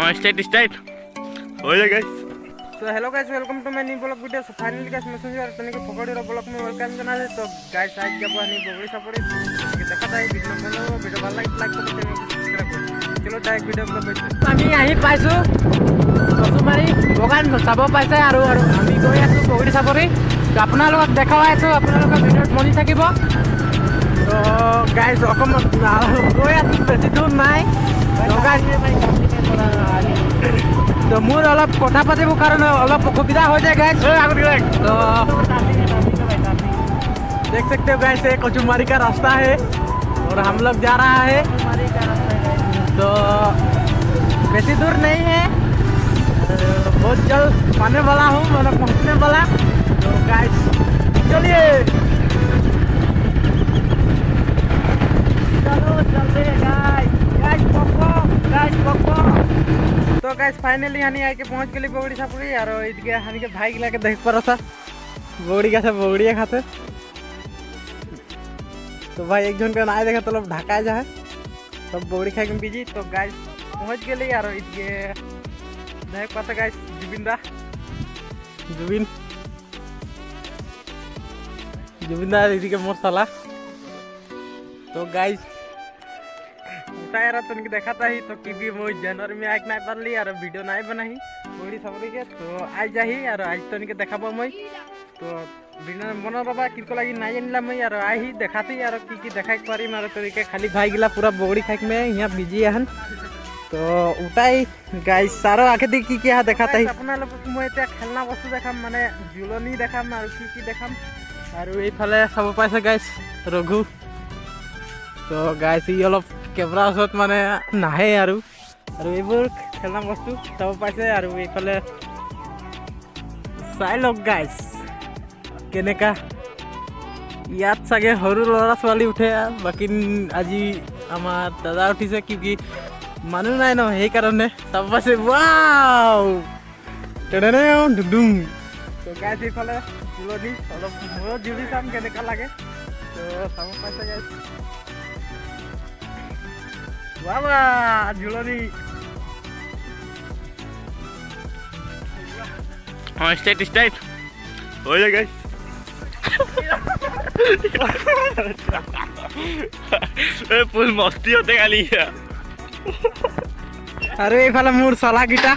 हाँ स्टार्ट हो जाएगा गाइस। तो hello guys, welcome to my new blog video. So finally guys messenger तने के फकड़ीर ब्लॉग में वेलकम जना है। तो गाइस आज जब हनी बगड़ी सपड़ी के देखा था वीडियो बनो वीडियो ভাল লাগে লাইক করতে चैनल को सब्सक्राइब कर। चलो डायरेक्ट वीडियो को बैठ। আমি আহি পাইছো কসুমাৰী বগান চাব পাইছে আৰু আমি গৈ আছো বগड़ी सपड़ी। তো আপোনালোকক দেখাই আছো, আপোনালোকৰ ভিডিঅ'ত মনি থাকিব। তো গাইস অকমান গৈ আছো, বেছি দূৰ নাই। তো গাইস तो मोर अलग कथा पातिबो कारण अलग असुविधा हो जाए गाइस। तो देख सकते हो गाइस, ये कचुमारी का रास्ता है और हम लोग जा रहा है। तो बेसी दूर नहीं है, बहुत जल्द आने वाला हूँ, मतलब पहुँचने वाला। तो गाइस चलिए चलो चलते हैं गाइस। तो गाइस फाइनली हनी आके पहुंच गई बगड़ी सपड़ी। और इधर हनी के भाई गिला के देख पर था बगड़ी का सब बगड़िया खाते। तो भाई एक जन का ना देखा तो लोग ढाका जाए सब बगड़ी खाए के बिजी। तो गाइस पहुंच गई और इधर देख पाता गाइस जुबिन इधर के मोर साला। तो गाइस तो देखा था ही तो क्योंकि वो जनवरी में आग नहीं पारली और वीडियो नहीं बनाही बगड़ी सपड़ी के। तो आज जाही और आज तो इनके देखा मैं तो वीडियो बना रहा किनको लगी नहीं जानिला मैं और आई देखाती और की देखा पारी मारे तो खाली भाई गिला पूरा बगड़ी खाक में यहाँ बिजी हन। तो उठाई गाइस सारो आके दी की क्या देखाता ही अपना लोग मैं खेलना बस्तु देखाम माने जुलनी देखाम और की देखाम और ये सब पाइसे गाइस रघु। तो गाइस ये अलग कैमरा ओसत माने नाहे और ये खेलना बस्तु सब पाइसे और ये चाई लग गाइस केनेका याद सगे सरू लड़ा छाली उठे। बाकी आज आमार दादा उठिसे क्योंकि मानु नाई न সেই কারণে सब पाइसे वाव टेडेने डुडुम। तो गाइस इफाले जुलनी अलग मोर जुली चाम केनेका लागे। तो सब पाइसे गाइस बाबा जुलनी हाँ स्टार्ट हो जाएगा गाइस। फुल मस्ती होते खाली। अरे ये मोर सला गिटा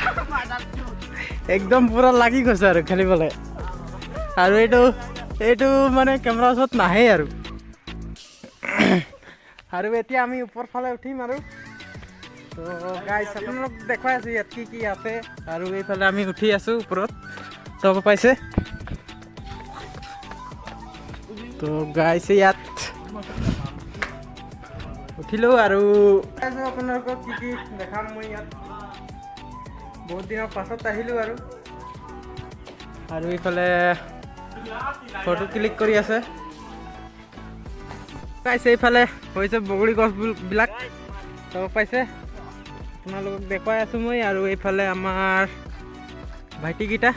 एकदम पूरा लगी गए और खेल और ये माने कैमरा ओसत नाहे और एतिया ऊपर फाले उठिम और तो गाइस आपन देखा की आते और ये उठी आसो ऊपर सब पाइसे। तो गाइस यात उठिलो और की देखाम मैं यात बहुत दिन पाছত आहिलो और ये फटो क्लिक करी आसे गाइस। ये बगड़ी गछबिलाक सब पाइसे आपलोक देखुवाई आसो मैं और ये भाइटी गिटा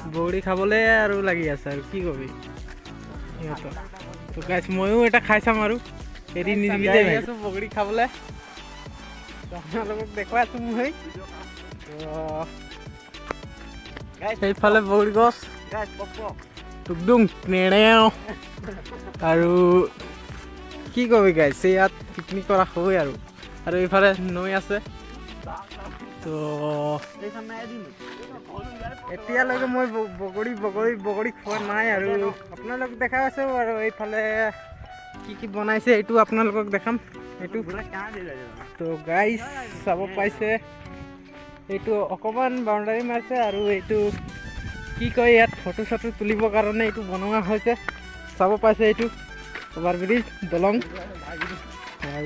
बगड़ी खाबले और लगी आसे और की कबि इहत। तो गाइस मयो एटा खाई चाम और एरि निदिबि आसो बगड़ी खाबले। तो आपलोक देखुवाई आसो मैं तो এইফালে বগड़ी गछ टुकडुम नेणेও और কি কবি গাইছে ইয়াত পিকনিক করা হয় আর এইফালে নৈ আছে। তো এতিয়ালৈকে মই বগড়ি খোৱা নাই আৰু আপোনালোক দেখাই আছো আৰু এইফালে কি বনাইছে এইটো আপোনালোকক দেখাম এইটো। তো গাইস চাব পাইছে এইটো অকমান বাউন্ডাৰী মাৰিছে আৰু এইটো কি কয় ইয়াত ফটো চটো তুলিবৰ কাৰণে এইটো বনোৱা হৈছে চাব পাইছে। এইটো ओवर ब्रिज दलंग और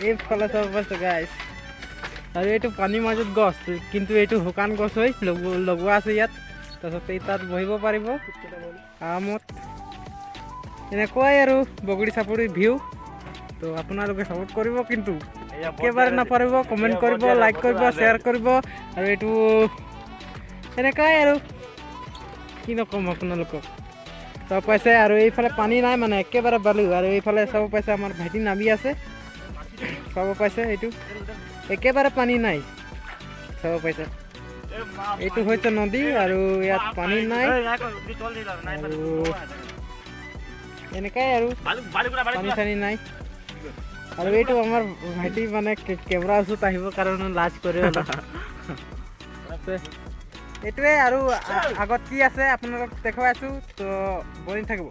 ये सब पास गाइस और ये पानी मजत गछ किन्तु ये शुकान गछ लगुआ आछे इयात तारपिछते तात बहिब पारिब आरामत एनेकुवाई और बगड़ी सपड़ी भिउ। तो आपनालोके सपोर्ट करिब किन्तु एकेबारे नापारिब कमेन्ट करिब लाइक करिब शेयर करिब और ये एनेकुवाई और कि नकम आपनालोকক सब पाइसे और ये पानी ना माने एकेबारे बालू और ये सब पाइसे आमार भाइटी नामी आछे सब पाइसे ये एकेबारे पानी नाई চাব পাইছে এইটো হৈছে নদী আৰু ইয়াত পানী নাই আৰু এনেকাই আৰু পানী চানী নাই আৰু এইটো আমাৰ ভাইটি মানে কেমেৰা ওচৰত আহিবৰ কাৰণে লাজ কৰে অলপ এইটোৱে আৰু আগত কি আছে আপোনালোকক দেখুৱাই আছো তো বনি থাকিব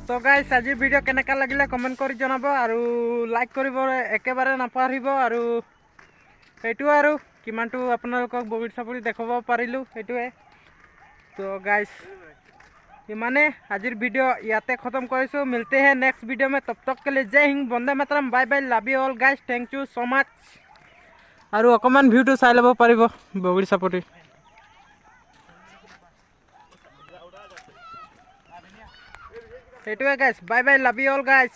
তো গাইজ আজিৰ ভিডিঅ' কেনেকুৱা লাগিলে কমেণ্ট কৰি জনাব আৰু লাইক কৰিব একেবাৰে নাপাহৰিব আৰু সেইটোৱে আৰু কিমানটো আপোনালোকক বগৰী চাপৰি দেখাব পাৰিলোঁ সেইটোৱে তো গাইজ ইমানে আজিৰ ভিডিঅ' ইয়াতে খতম কৰিছোঁ মিলতে হে নেক্সট ভিডিঅ' में तब तक के लिए जय हिंद वंदे मातरम bye bye love you all guys thank you so much আৰু অকণমান ভিউটো চাই ল'ব পাৰিব বগৰী চাপৰি সেইটোৱে guys bye bye love you all guys